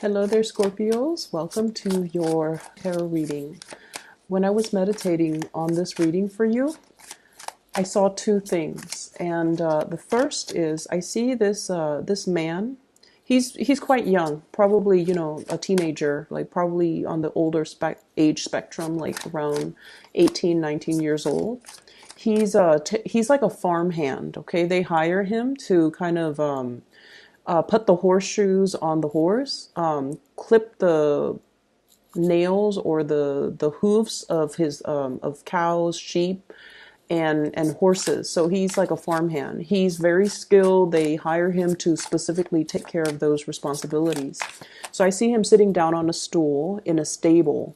Hello there, Scorpios. Welcome to your tarot reading. When I was meditating on this reading for you, I saw two things, and the first is I see this man. He's quite young, probably a teenager, like probably on the older age spectrum, like around 18, 19 years old. He's like a farmhand. Okay, they hire him to kind of put the horseshoes on the horse, clip the nails or the hooves of his of cows, sheep, and horses. So he's like a farmhand. He's very skilled. They hire him to specifically take care of those responsibilities. So I see him sitting down on a stool in a stable,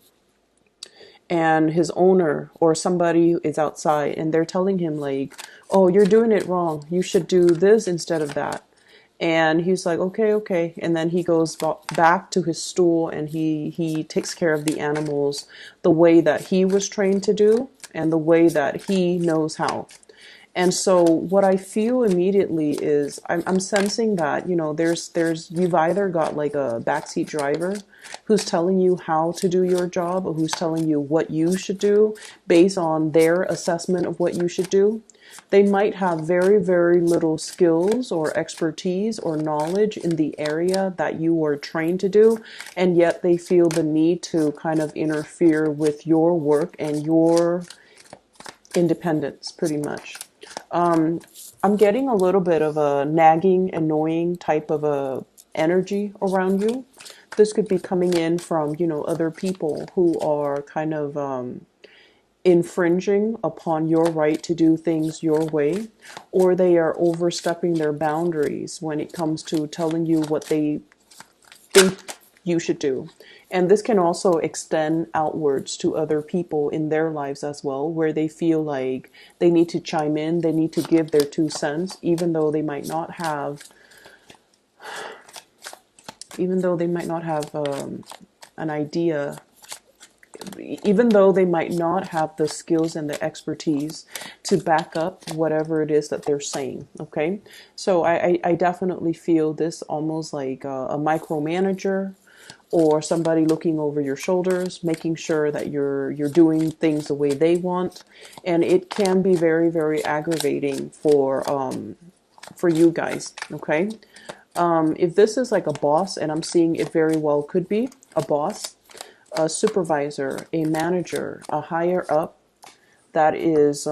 and his owner or somebody is outside, and they're telling him like, "Oh, you're doing it wrong. You should do this instead of that." And he's like, okay, okay. And then he goes back to his stool, and he takes care of the animals the way that he was trained to do and the way that he knows how. And so what I feel immediately is I'm sensing that, you've either got like a backseat driver who's telling you how to do your job, or who's telling you what you should do based on their assessment of what you should do. They might have very, very little skills or expertise or knowledge in the area that you were trained to do, and yet they feel the need to kind of interfere with your work and your independence, pretty much. I'm getting a little bit of a nagging, annoying type of a energy around you. This could be coming in from, other people who are kind of infringing upon your right to do things your way, or they are overstepping their boundaries when it comes to telling you what they think you should do. And this can also extend outwards to other people in their lives as well, where they feel like they need to chime in, they need to give their 2 cents, even though they might not have an idea, even though they might not have the skills and the expertise to back up whatever it is that they're saying. Okay, so I definitely feel this almost like a micromanager, or somebody looking over your shoulders, making sure that you're doing things the way they want. And it can be very, very aggravating for you guys. Okay, if this is like a boss, and I'm seeing it very well could be a boss, a supervisor, a manager, a higher up that is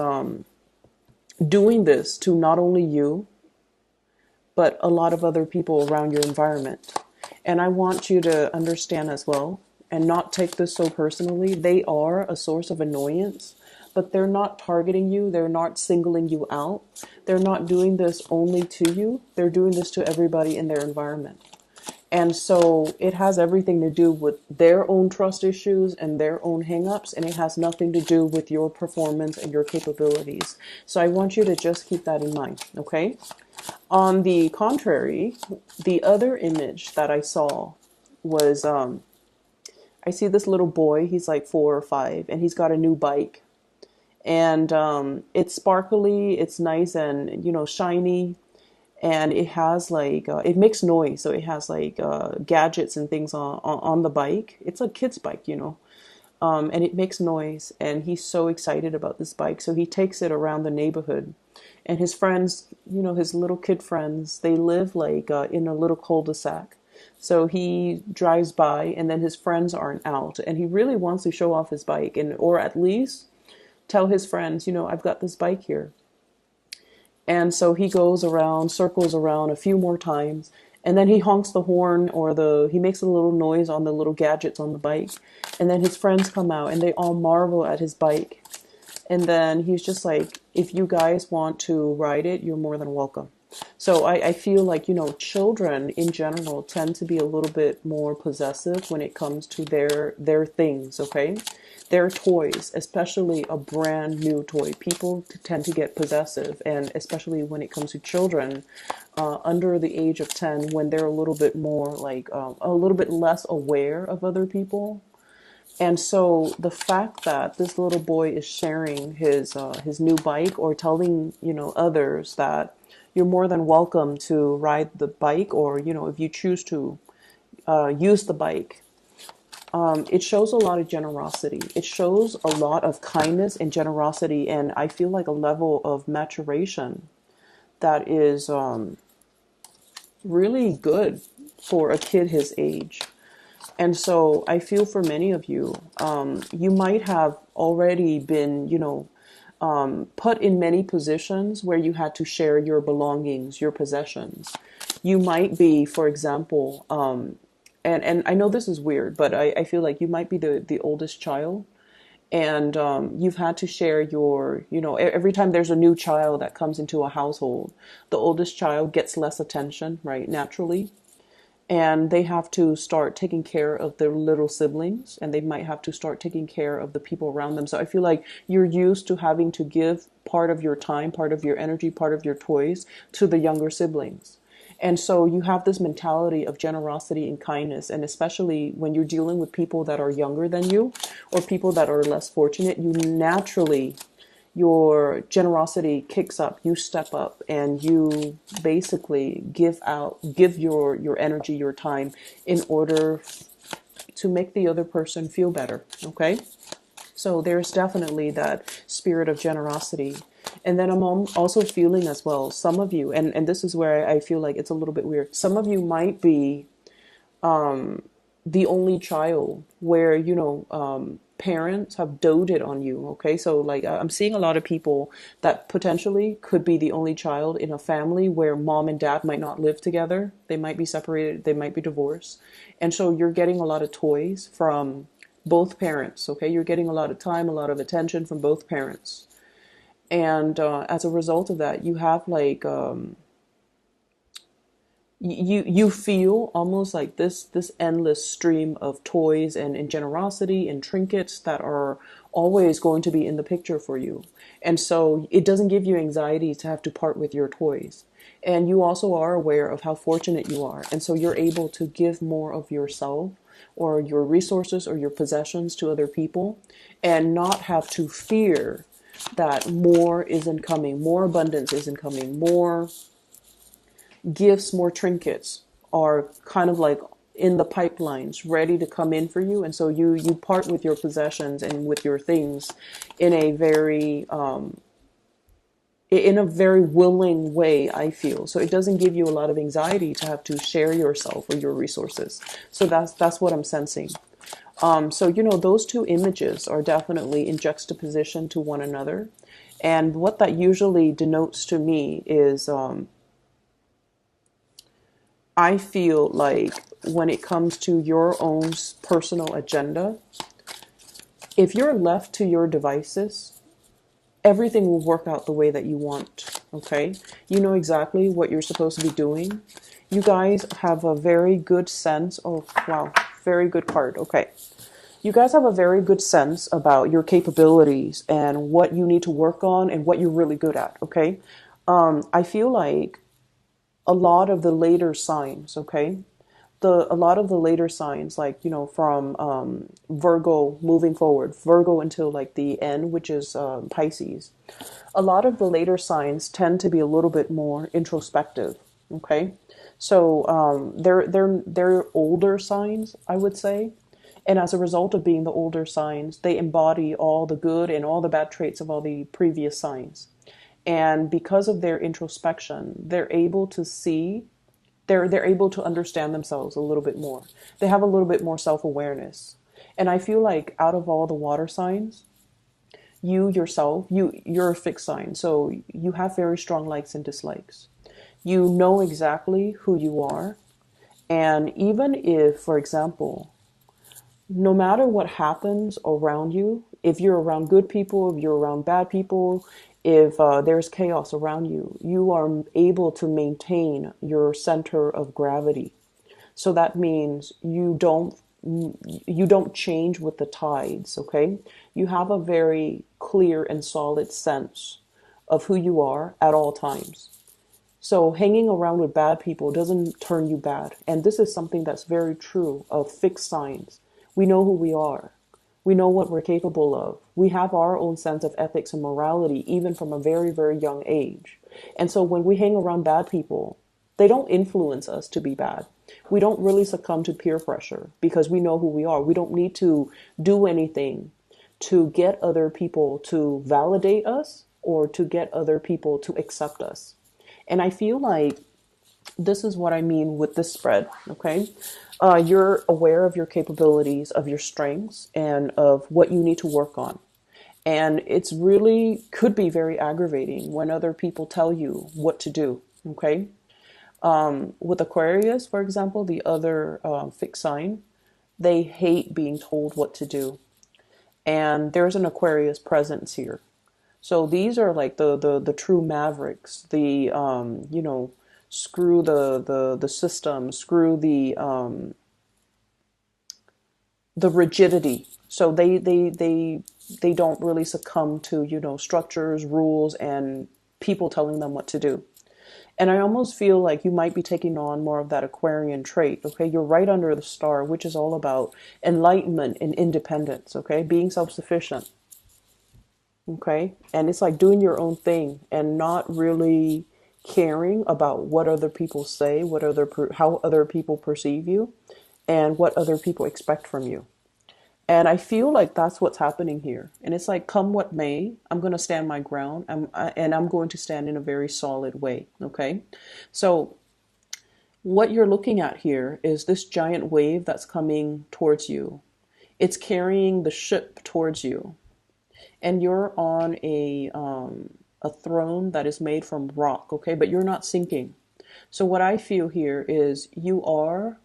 doing this to not only you, but a lot of other people around your environment. And I want you to understand as well, and not take this so personally. They are a source of annoyance, but they're not targeting you. They're not singling you out. They're not doing this only to you. They're doing this to everybody in their environment. And so it has everything to do with their own trust issues and their own hangups, and it has nothing to do with your performance and your capabilities. So I want you to just keep that in mind, okay? On the contrary, the other image that I saw was I see this little boy. He's like 4 or 5, and he's got a new bike. And it's sparkly, it's nice and, shiny. And it has like, it makes noise. So it has like gadgets and things on the bike. It's a kid's bike, and it makes noise. And he's so excited about this bike. So he takes it around the neighborhood. And his friends, his little kid friends, they live like in a little cul-de-sac. So he drives by, and then his friends aren't out. And he really wants to show off his bike, or at least tell his friends, I've got this bike here. And so he goes around, circles around a few more times, and then he honks the horn, or he makes a little noise on the little gadgets on the bike. And then his friends come out, and they all marvel at his bike. And then he's just like, if you guys want to ride it, you're more than welcome. So I feel like, children in general tend to be a little bit more possessive when it comes to their things, okay? Their toys, especially a brand new toy. People tend to get possessive, and especially when it comes to children under the age of 10, when they're a little bit more like, a little bit less aware of other people. And so the fact that this little boy is sharing his new bike, or telling, others that you're more than welcome to ride the bike, or, if you choose to use the bike. It shows a lot of generosity. It shows a lot of kindness and generosity, and I feel like a level of maturation that is really good for a kid his age. And so I feel for many of you, you might have already been, put in many positions where you had to share your belongings, your possessions. You might be, for example, and I know this is weird, but I feel like you might be the oldest child, and you've had to share your, every time there's a new child that comes into a household, the oldest child gets less attention, right, naturally. And they have to start taking care of their little siblings, and they might have to start taking care of the people around them. So I feel like you're used to having to give part of your time, part of your energy, part of your toys to the younger siblings. And so you have this mentality of generosity and kindness. And especially when you're dealing with people that are younger than you or people that are less fortunate, you naturally, your generosity kicks up. You step up and you basically give your energy, your time in order to make the other person feel better. Okay. So there's definitely that spirit of generosity. And then I'm also feeling as well, some of you, and this is where I feel like it's a little bit weird. Some of you might be the only child where, parents have doted on you. Okay. So like I'm seeing a lot of people that potentially could be the only child in a family where mom and dad might not live together. They might be separated. They might be divorced. And so you're getting a lot of toys from both parents. Okay. You're getting a lot of time, a lot of attention from both parents. And as a result of that, you have like you feel almost like this endless stream of toys and generosity and trinkets that are always going to be in the picture for you. And so it doesn't give you anxiety to have to part with your toys. And you also are aware of how fortunate you are. And so you're able to give more of yourself or your resources or your possessions to other people and not have to fear that more isn't coming, more abundance isn't coming, more gifts, more trinkets are kind of like in the pipelines ready to come in for you. And so you part with your possessions and with your things in a very willing way, I feel. So it doesn't give you a lot of anxiety to have to share yourself or your resources. So that's what I'm sensing. So those two images are definitely in juxtaposition to one another. And what that usually denotes to me is I feel like when it comes to your own personal agenda, if you're left to your devices, everything will work out the way that you want. Okay? You know exactly what you're supposed to be doing. You guys have a very good sense. Oh, wow. Very good card. Okay. You guys have a very good sense about your capabilities and what you need to work on and what you're really good at. Okay? I feel like a lot of the later signs, okay? A lot of the later signs, like, from Virgo moving forward, Virgo until like the end, which is Pisces. A lot of the later signs tend to be a little bit more introspective, okay? So they're older signs, I would say. And as a result of being the older signs, they embody all the good and all the bad traits of all the previous signs. And because of their introspection, they're able to see, they're able to understand themselves a little bit more. They have a little bit more self-awareness. And I feel like out of all the water signs, you yourself, you're a fixed sign. So you have very strong likes and dislikes. You know exactly who you are. And even if, for example, no matter what happens around you, if you're around good people, if you're around bad people, if there's chaos around you, you are able to maintain your center of gravity. So that means you don't change with the tides, okay? You have a very clear and solid sense of who you are at all times. So hanging around with bad people doesn't turn you bad. And this is something that's very true of fixed signs. We know who we are. We know what we're capable of. We have our own sense of ethics and morality, even from a very, very young age. And so when we hang around bad people, They don't influence us to be bad. We don't really succumb to peer pressure because we know who we are. We don't need to do anything to get other people to validate us or to get other people to accept us. And I feel like this is what I mean with this spread, okay? You're aware of your capabilities, of your strengths, and of what you need to work on. And it's really could be very aggravating when other people tell you what to do, okay? With Aquarius, for example, the other fixed sign, they hate being told what to do. And there's an Aquarius presence here. So these are like the true mavericks, the screw the system, screw the rigidity. So they don't really succumb to, structures, rules, and people telling them what to do. And I almost feel like you might be taking on more of that Aquarian trait, okay? You're right under the star, which is all about enlightenment and independence, okay? Being self-sufficient, okay? And it's like doing your own thing and not really caring about what other people say, how other people perceive you, and what other people expect from you. And I feel like that's what's happening here. And it's like, come what may, I'm going to stand my ground. And I'm going to stand in a very solid way. Okay. So what you're looking at here is this giant wave that's coming towards you. It's carrying the ship towards you. And you're on a throne that is made from rock. Okay. But you're not sinking. So what I feel here is you are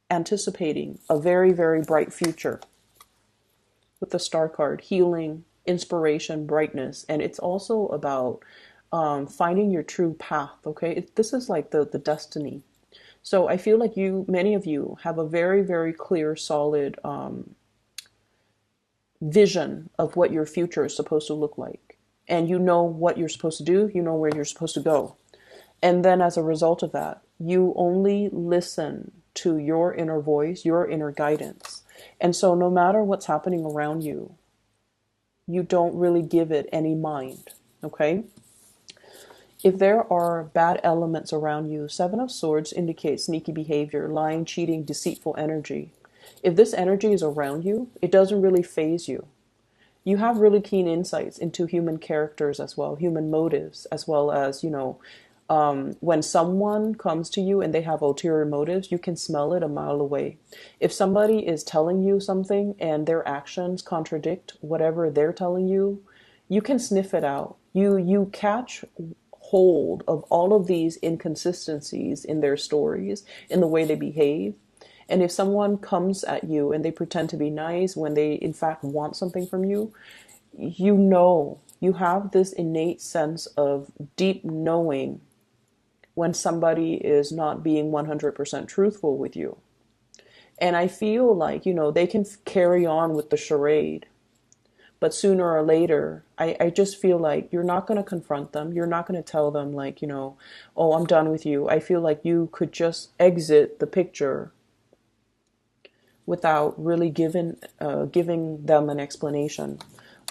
anticipating a very, very bright future with the star card, healing, inspiration, brightness. And it's also about finding your true path. Okay. This is like the destiny. So I feel like many of you have a very, very clear, solid vision of what your future is supposed to look like. And you know what you're supposed to do. You know where you're supposed to go. And then as a result of that, you only listen to your inner voice, your inner guidance. And so no matter what's happening around you, you don't really give it any mind, okay? If there are bad elements around you, Seven of Swords indicates sneaky behavior, lying, cheating, deceitful energy. If this energy is around you, it doesn't really faze you. You have really keen insights into human characters as well, human motives, as well as, when someone comes to you and they have ulterior motives, you can smell it a mile away. If somebody is telling you something and their actions contradict whatever they're telling you, you can sniff it out. You catch hold of all of these inconsistencies in their stories, in the way they behave. And if someone comes at you and they pretend to be nice when they in fact want something from you, you have this innate sense of deep knowing when somebody is not being 100% truthful with you. And I feel like, they can carry on with the charade, but sooner or later, I just feel like you're not going to confront them. You're not going to tell them like, oh, I'm done with you. I feel like you could just exit the picture without really giving them an explanation.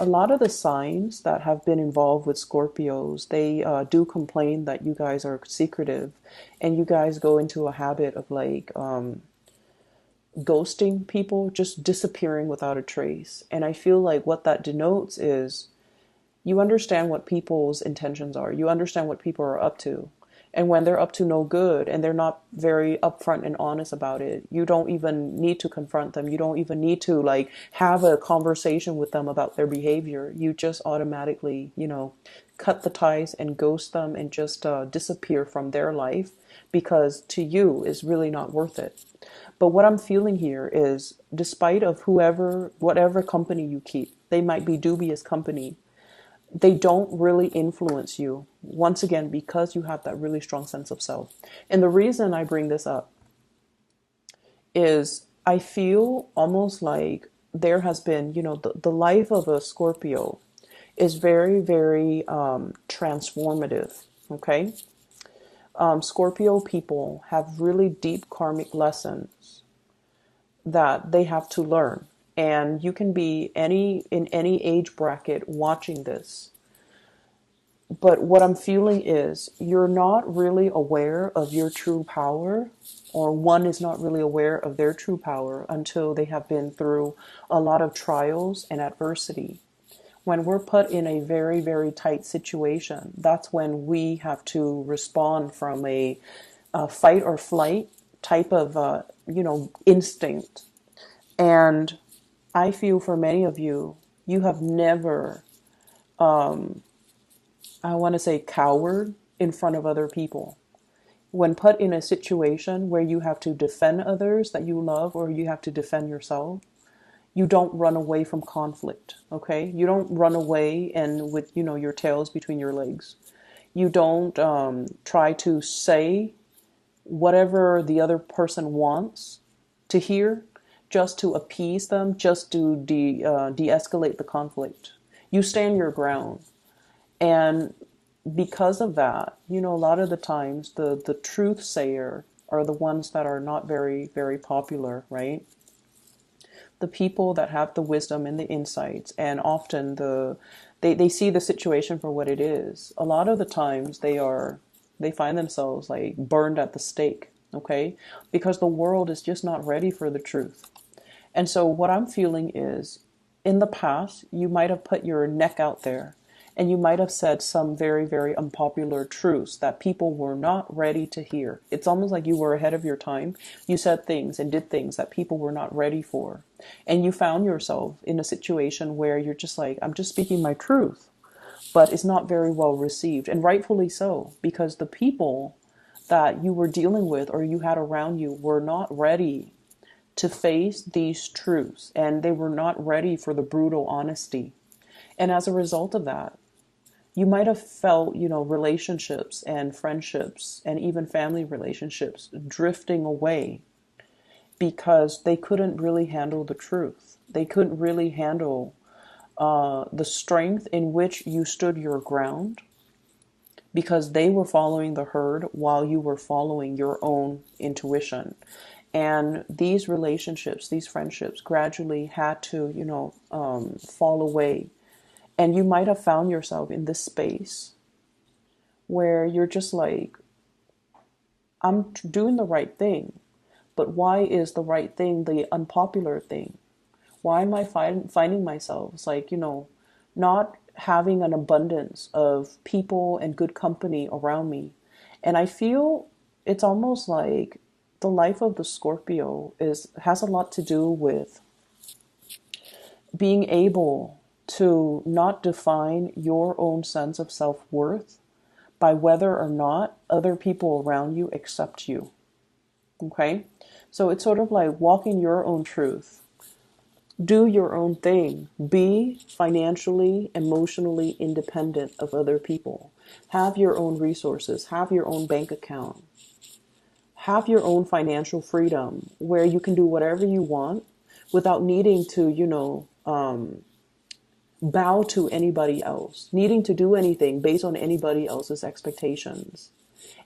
A lot of the signs that have been involved with Scorpios, they do complain that you guys are secretive and you guys go into a habit of like ghosting people, just disappearing without a trace. And I feel like what that denotes is you understand what people's intentions are. You understand what people are up to. And when they're up to no good and they're not very upfront and honest about it, you don't even need to confront them. You don't even need to like have a conversation with them about their behavior. You just automatically, cut the ties and ghost them and just disappear from their life because to you is really not worth it. But what I'm feeling here is despite of whatever company you keep, they might be dubious company. They don't really influence you, once again, because you have that really strong sense of self. And the reason I bring this up is I feel almost like there has been, the life of a Scorpio is very, very transformative, okay? Scorpio people have really deep karmic lessons that they have to learn. And you can be in any age bracket watching this. But what I'm feeling is you're not really aware of your true power, or one is not really aware of their true power until they have been through a lot of trials and adversity. When we're put in a very, very tight situation, that's when we have to respond from a fight or flight type of, instinct. And I feel for many of you, you have never, I want to say, cowered in front of other people. When put in a situation where you have to defend others that you love, or you have to defend yourself, you don't run away from conflict, okay? You don't run away and with, your tails between your legs. You don't try to say whatever the other person wants to hear just to appease them, just to de-escalate the conflict. You stand your ground. And because of that, a lot of the times the truth sayer are the ones that are not very, very popular, right? The people that have the wisdom and the insights, and often they see the situation for what it is. A lot of the times they find themselves like burned at the stake, okay? Because the world is just not ready for the truth. And so what I'm feeling is, in the past, you might have put your neck out there and you might have said some very, very unpopular truths that people were not ready to hear. It's almost like you were ahead of your time. You said things and did things that people were not ready for. And you found yourself in a situation where you're just like, I'm just speaking my truth. But it's not very well received. And rightfully so, because the people that you were dealing with or you had around you were not ready to face these truths. And they were not ready for the brutal honesty. And as a result of that, you might have felt, relationships and friendships and even family relationships drifting away because they couldn't really handle the truth. They couldn't really handle the strength in which you stood your ground, because they were following the herd while you were following your own intuition. And these relationships, these friendships gradually had to, fall away. And you might have found yourself in this space where you're just like, I'm doing the right thing, but why is the right thing the unpopular thing? Why am I finding myself, it's like, not having an abundance of people and good company around me? And I feel it's almost like the life of the Scorpio has a lot to do with being able to not define your own sense of self-worth by whether or not other people around you accept you. Okay? So it's sort of like walking your own truth. Do your own thing. Be financially, emotionally independent of other people. Have your own resources. Have your own bank account. Have your own financial freedom where you can do whatever you want without needing to, bow to anybody else, needing to do anything based on anybody else's expectations,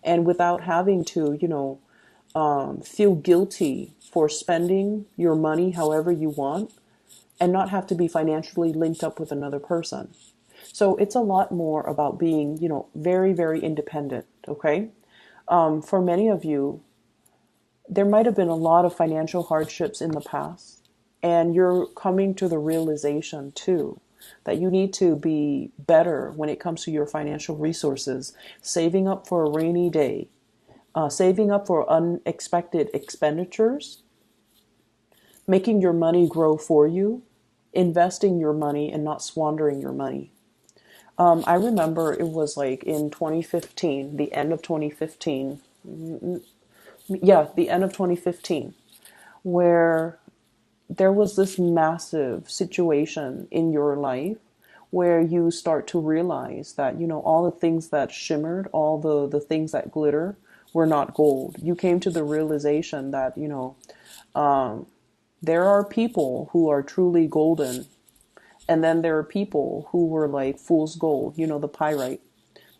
and without having to, feel guilty for spending your money however you want and not have to be financially linked up with another person. So it's a lot more about being, very, very independent, okay? For many of you, there might have been a lot of financial hardships in the past, and you're coming to the realization too that you need to be better when it comes to your financial resources, saving up for a rainy day, saving up for unexpected expenditures, making your money grow for you, investing your money and not squandering your money. I remember it was like in 2015, the end of 2015. Yeah, the end of 2015, where there was this massive situation in your life where you start to realize that, all the things that shimmered, all the things that glitter were not gold. You came to the realization that, there are people who are truly golden. And then there are people who were like fool's gold, the pyrite.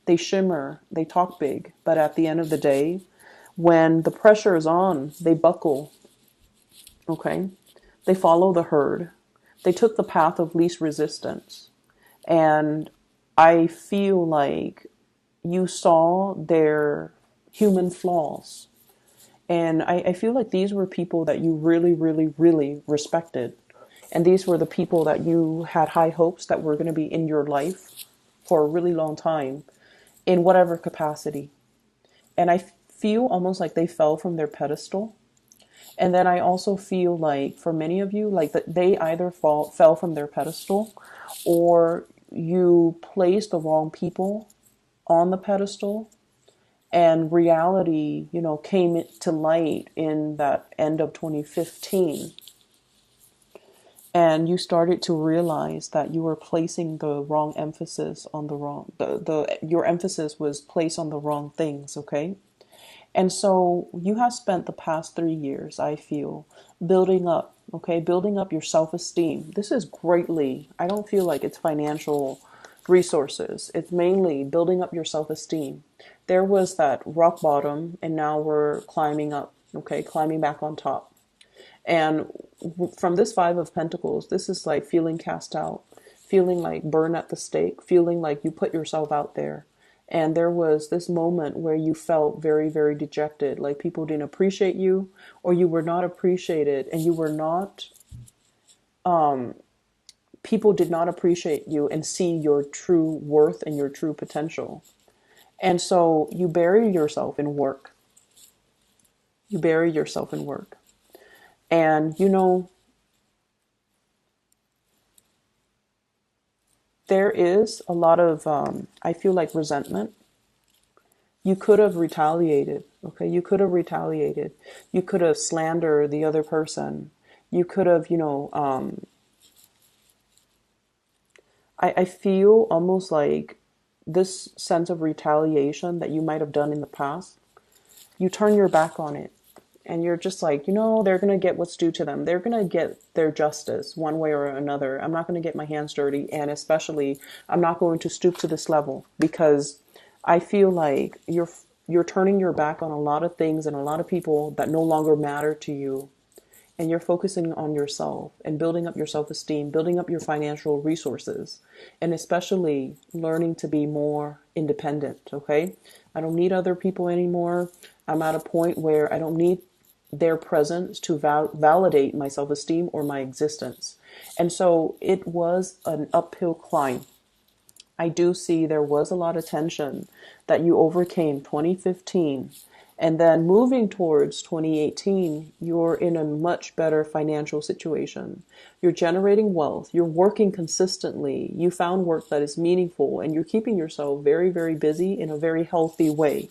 They shimmer, they talk big, but at the end of the day, when the pressure is on, they buckle. Okay? They follow the herd. They took the path of least resistance. And I feel like you saw their human flaws. And I feel like these were people that you really, really, really respected. And these were the people that you had high hopes that were going to be in your life for a really long time, in whatever capacity. And I feel almost like they fell from their pedestal. And then I also feel like for many of you, like that they either fell from their pedestal, or you placed the wrong people on the pedestal, and reality, came to light in that end of 2015. And you started to realize that you were placing the wrong emphasis on the wrong, your emphasis was placed on the wrong things, okay? And so you have spent the past 3 years, I feel, building up, okay, building up your self-esteem. This is greatly, I don't feel like it's financial resources. It's mainly building up your self-esteem. There was that rock bottom, and now we're climbing up, okay, climbing back on top. And from this Five of Pentacles, this is like feeling cast out, feeling like burned at the stake, feeling like you put yourself out there. And there was this moment where you felt very, very dejected, like people didn't appreciate you, or you were not appreciated, and you were not, people did not appreciate you and see your true worth and your true potential. And so you bury yourself in work. You bury yourself in work. And, there is a lot of, I feel like, resentment. You could have retaliated, okay? You could have retaliated. You could have slandered the other person. You could have, I feel almost like this sense of retaliation that you might have done in the past, you turn your back on it. And you're just like, they're going to get what's due to them. They're going to get their justice one way or another. I'm not going to get my hands dirty. And especially, I'm not going to stoop to this level, because I feel like you're turning your back on a lot of things and a lot of people that no longer matter to you. And you're focusing on yourself and building up your self-esteem, building up your financial resources, and especially learning to be more independent, okay? I don't need other people anymore. I'm at a point where I don't need their presence to validate my self-esteem or my existence. And so it was an uphill climb. I do see there was a lot of tension that you overcame 2015. And then moving towards 2018, you're in a much better financial situation. You're generating wealth. You're working consistently. You found work that is meaningful, and you're keeping yourself very, very busy in a very healthy way.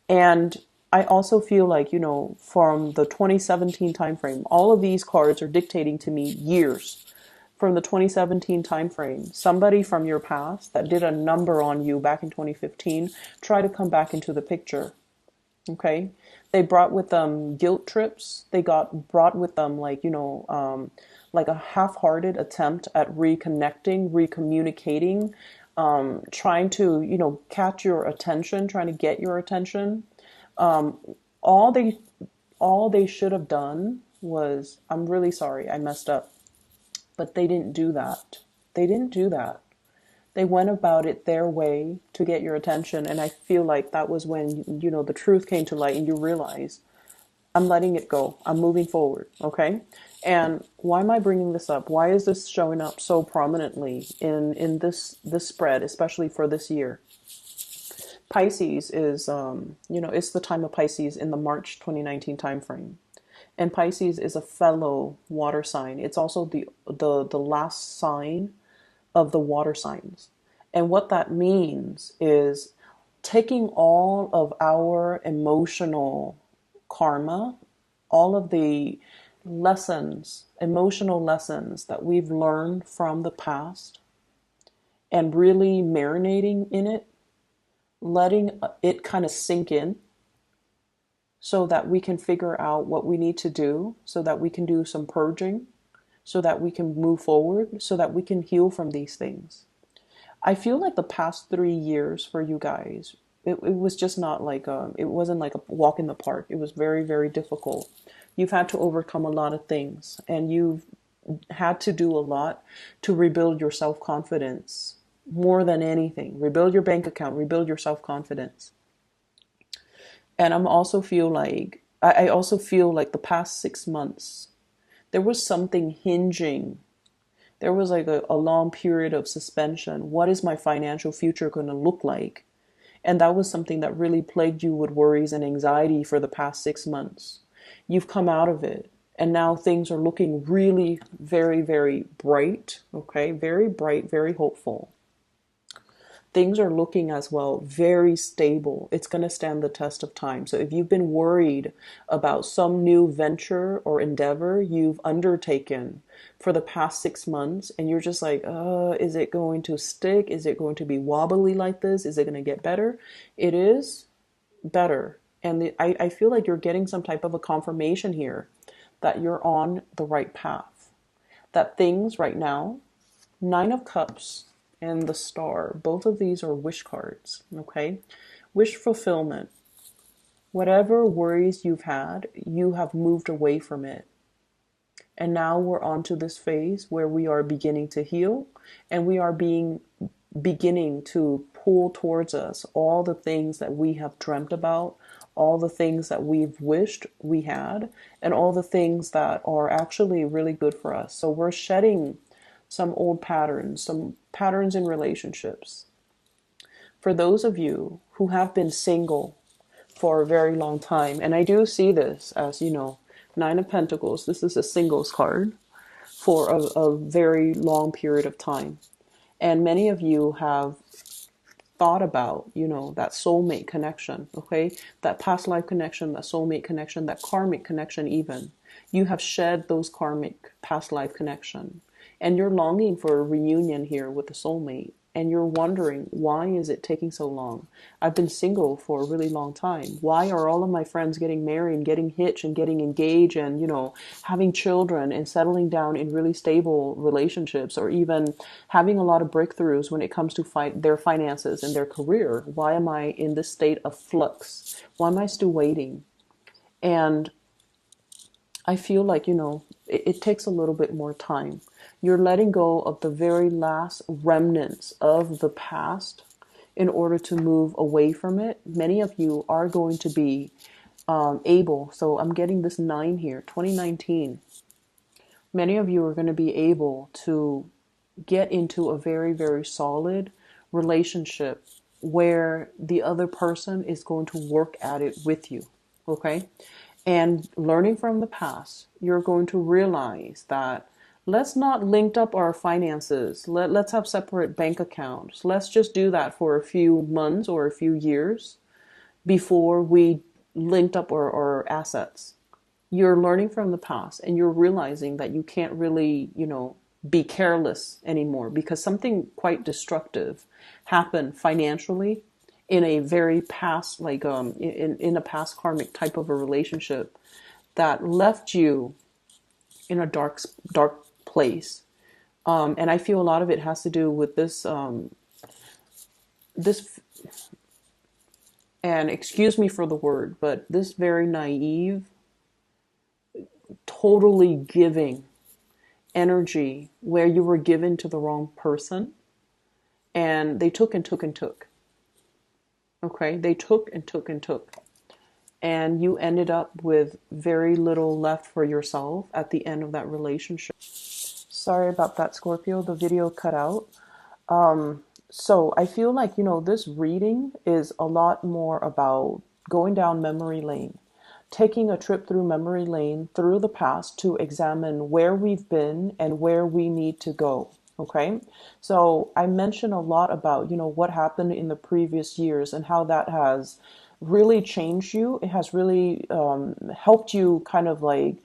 And I also feel like, from the 2017 timeframe, all of these cards are dictating to me years. From the 2017 timeframe, somebody from your past that did a number on you back in 2015, try to come back into the picture. Okay, they brought with them guilt trips. They brought with them like a half-hearted attempt at reconnecting, recommunicating, trying to catch your attention, trying to get your attention. All they should have done was, I'm really sorry, I messed up, but they didn't do that. They didn't do that. They went about it their way to get your attention. And I feel like that was when, the truth came to light and you realize, I'm letting it go. I'm moving forward. Okay. And why am I bringing this up? Why is this showing up so prominently in this spread, especially for this year? Pisces is, it's the time of Pisces in the March 2019 timeframe. And Pisces is a fellow water sign. It's also the last sign of the water signs. And what that means is taking all of our emotional karma, all of the lessons, emotional lessons that we've learned from the past, and really marinating in it, letting it kind of sink in, so that we can figure out what we need to do, so that we can do some purging, so that we can move forward, so that we can heal from these things. I feel like the past 3 years for you guys, it was just not like it wasn't like a walk in the park. It was very, very difficult. You've had to overcome a lot of things, and you've had to do a lot to rebuild your self-confidence. more than anything. Rebuild your bank account, rebuild your self-confidence. And I also feel like the past 6 months, there was something hinging. There was like a long period of suspension. What is my financial future going to look like? And that was something that really plagued you with worries and anxiety for the past 6 months. You've come out of it. And now things are looking really very, very bright. Okay. Very bright, very hopeful. Things are looking as well very stable. It's going to stand the test of time. So if you've been worried about some new venture or endeavor you've undertaken for the past 6 months, and you're just like, is it going to stick? Is it going to be wobbly like this? Is it going to get better? It is better. And I feel like you're getting some type of a confirmation here that you're on the right path. That things right now, Nine of Cups and the Star, both of these are wish cards, okay? Wish fulfillment. Whatever worries you've had, you have moved away from it. And now we're on to this phase where we are beginning to heal, and we are beginning to pull towards us all the things that we have dreamt about, all the things that we've wished we had, and all the things that are actually really good for us. So we're shedding some old patterns, some patterns in relationships. For those of you who have been single for a very long time, and I do see this as, Nine of Pentacles, this is a singles card for a very long period of time. And many of you have thought about, that soulmate connection, okay? That past life connection, that soulmate connection, that karmic connection even. You have shed those karmic past life connection. And you're longing for a reunion here with the soulmate. And you're wondering, why is it taking so long? I've been single for a really long time. Why are all of my friends getting married and getting hitched and getting engaged and, having children and settling down in really stable relationships, or even having a lot of breakthroughs when it comes to their finances and their career? Why am I in this state of flux? Why am I still waiting? And I feel like, it takes a little bit more time. You're letting go of the very last remnants of the past in order to move away from it. Many of you are going to be able, so I'm getting this 9 here, 2019. Many of you are going to be able to get into a very, very solid relationship where the other person is going to work at it with you, okay? And learning from the past, you're going to realize that let's not link up our finances. Let's have separate bank accounts. Let's just do that for a few months or a few years before we linked up our assets. You're learning from the past, and you're realizing that you can't really, be careless anymore, because something quite destructive happened financially in a very past, in a past karmic type of a relationship that left you in a dark place. And I feel a lot of it has to do with this, and excuse me for the word, but this very naive, totally giving energy where you were given to the wrong person, and they took and took and took. Okay, they took and took and took. And you ended up with very little left for yourself at the end of that relationship. Sorry about that, Scorpio. The video cut out. So I feel like, this reading is a lot more about going down memory lane, taking a trip through memory lane, through the past, to examine where we've been and where we need to go. Okay, so I mentioned a lot about, what happened in the previous years and how that has really changed you. It has really helped you kind of like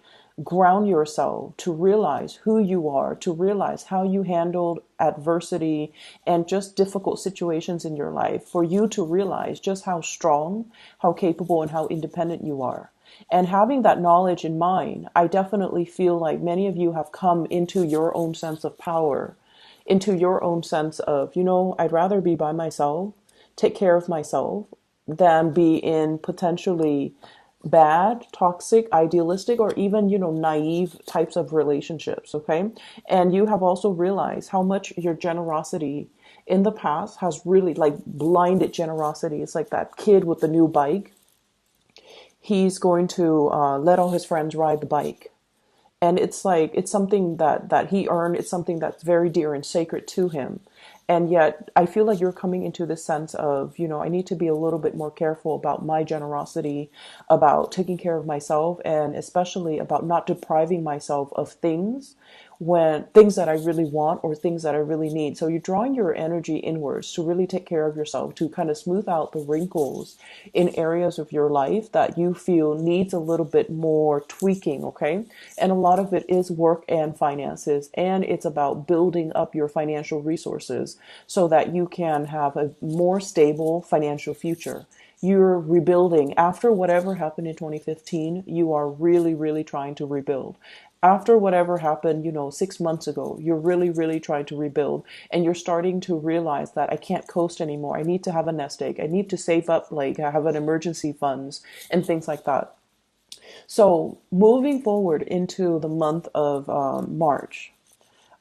ground yourself to realize who you are, to realize how you handled adversity and just difficult situations in your life, for you to realize just how strong, how capable, and how independent you are. And having that knowledge in mind, I definitely feel like many of you have come into your own sense of power, into your own sense of, I'd rather be by myself, take care of myself, than be in potentially bad, toxic, idealistic, or even, naive types of relationships. Okay. And you have also realized how much your generosity in the past has really like blinded generosity. It's like that kid with the new bike. He's going to let all his friends ride the bike, and it's like it's something that he earned. It's something that's very dear and sacred to him. And yet I feel like you're coming into this sense of, I need to be a little bit more careful about my generosity, about taking care of myself, and especially about not depriving myself of things, when things that I really want or things that I really need. So you're drawing your energy inwards to really take care of yourself, to kind of smooth out the wrinkles in areas of your life that you feel needs a little bit more tweaking, okay? And a lot of it is work and finances, and it's about building up your financial resources so that you can have a more stable financial future. You're rebuilding after whatever happened in 2015. You are really, really trying to rebuild. After whatever happened, 6 months ago, you're really, really trying to rebuild, and you're starting to realize that I can't coast anymore. I need to have a nest egg. I need to save up, like have an emergency funds and things like that. So moving forward into the month of March,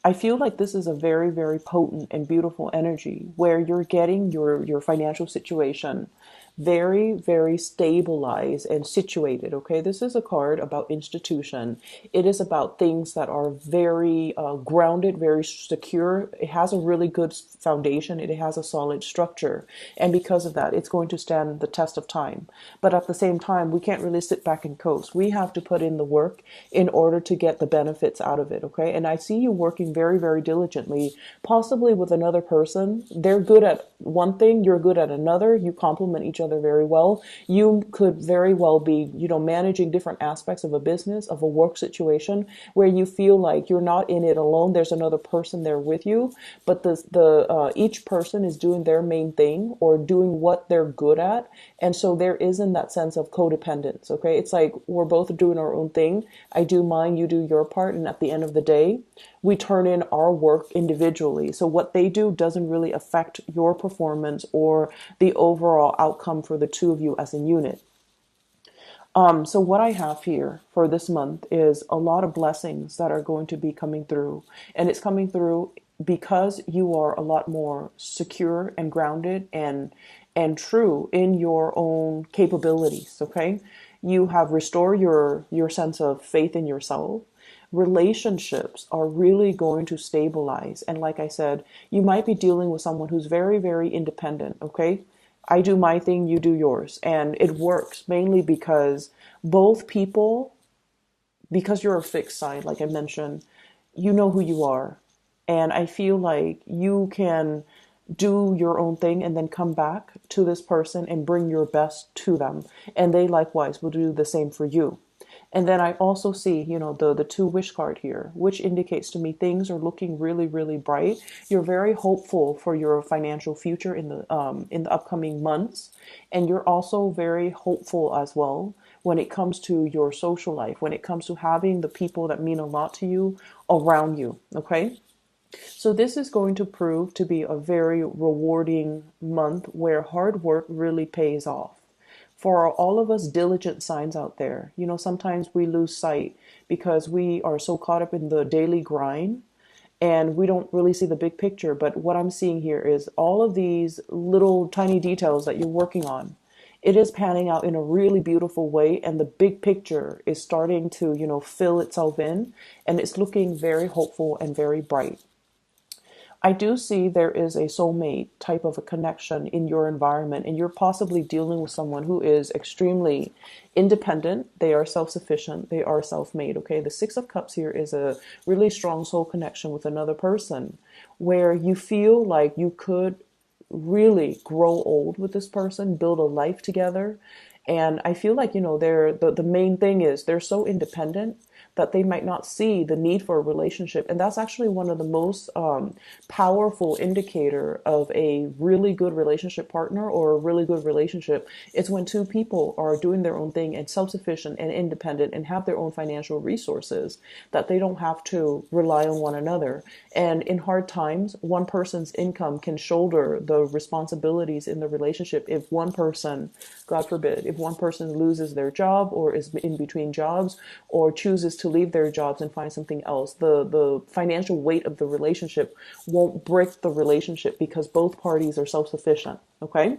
I feel like this is a very, very potent and beautiful energy where you're getting your financial situation very, very stabilized and situated. Okay, this is a card about institution. It is about things that are very grounded, very secure. It has a really good foundation. It has a solid structure, and because of that, it's going to stand the test of time. But at the same time, we can't really sit back and coast. We have to put in the work in order to get the benefits out of it. Okay, and I see you working very, very diligently, possibly with another person. They're good at one thing, you're good at another. You complement each other very well. You could very well be, managing different aspects of a business, of a work situation, where you feel like you're not in it alone. There's another person there with you, but each person is doing their main thing or doing what they're good at, and so there isn't that sense of codependence. Okay, it's like we're both doing our own thing. I do mine, you do your part, and at the end of the day, we turn in our work individually. So what they do doesn't really affect your performance or the overall outcome for the two of you as a unit. So what I have here for this month is a lot of blessings that are going to be coming through. And it's coming through because you are a lot more secure and grounded and true in your own capabilities, okay? You have restored your sense of faith in yourself. Relationships are really going to stabilize. And like I said, you might be dealing with someone who's very, very independent, okay? I do my thing, you do yours. And it works mainly because both people, because you're a fixed sign, like I mentioned, you know who you are. And I feel like you can do your own thing and then come back to this person and bring your best to them. And they likewise will do the same for you. And then I also see, the two wish card here, which indicates to me things are looking really, really bright. You're very hopeful for your financial future in the upcoming months, and you're also very hopeful as well when it comes to your social life, when it comes to having the people that mean a lot to you around you. Okay. So this is going to prove to be a very rewarding month where hard work really pays off. For all of us diligent signs out there, sometimes we lose sight because we are so caught up in the daily grind and we don't really see the big picture. But what I'm seeing here is all of these little tiny details that you're working on. It is panning out in a really beautiful way, and the big picture is starting to, fill itself in, and it's looking very hopeful and very bright. I do see there is a soulmate type of a connection in your environment, and you're possibly dealing with someone who is extremely independent. They are self-sufficient. They are self-made. Okay. The Six of Cups here is a really strong soul connection with another person where you feel like you could really grow old with this person, build a life together. And I feel like, the main thing is they're so independent that they might not see the need for a relationship. And that's actually one of the most powerful indicator of a really good relationship partner or a really good relationship. It's when two people are doing their own thing and self-sufficient and independent and have their own financial resources, that they don't have to rely on one another. And in hard times, one person's income can shoulder the responsibilities in the relationship. If one person, God forbid, if one person loses their job or is in between jobs or chooses to leave their jobs and find something else. The financial weight of the relationship won't break the relationship because both parties are self-sufficient. Okay.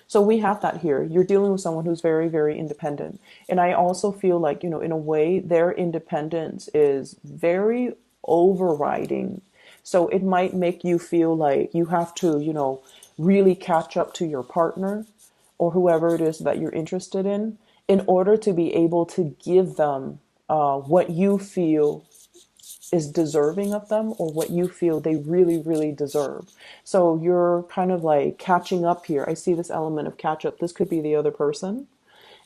So we have that here. You're dealing with someone who's very, very independent. And I also feel like, in a way, their independence is very overriding. So it might make you feel like you have to, really catch up to your partner or whoever it is that you're interested in order to be able to give them what you feel is deserving of them or what you feel they really, really deserve. So you're kind of like catching up here. I see this element of catch up. This could be the other person.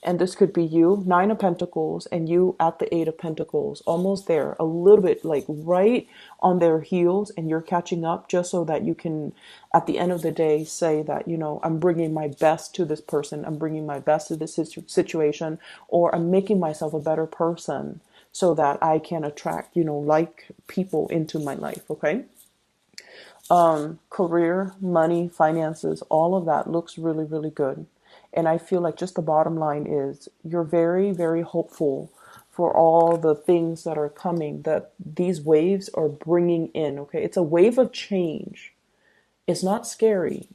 And this could be you, Nine of Pentacles, and you at the Eight of Pentacles, almost there, a little bit like right on their heels, and you're catching up just so that you can, at the end of the day, say that, I'm bringing my best to this person, I'm bringing my best to this situation, or I'm making myself a better person so that I can attract, like people into my life, okay? Career, money, finances, all of that looks really, really good. And I feel like just the bottom line is you're very, very hopeful for all the things that are coming, that these waves are bringing in, okay? It's a wave of change. It's not scary.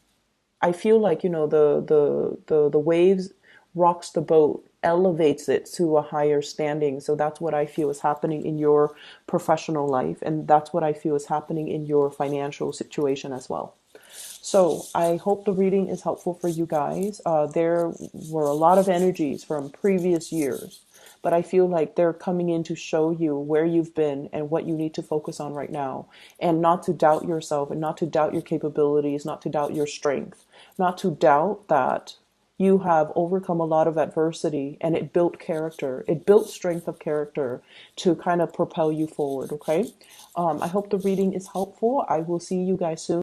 I feel like, the waves rocks the boat, elevates it to a higher standing. So that's what I feel is happening in your professional life. And that's what I feel is happening in your financial situation as well. So I hope the reading is helpful for you guys. There were a lot of energies from previous years, but I feel like they're coming in to show you where you've been and what you need to focus on right now, and not to doubt yourself and not to doubt your capabilities, not to doubt your strength, not to doubt that you have overcome a lot of adversity and it built character. It built strength of character to kind of propel you forward. Okay. I hope the reading is helpful. I will see you guys soon.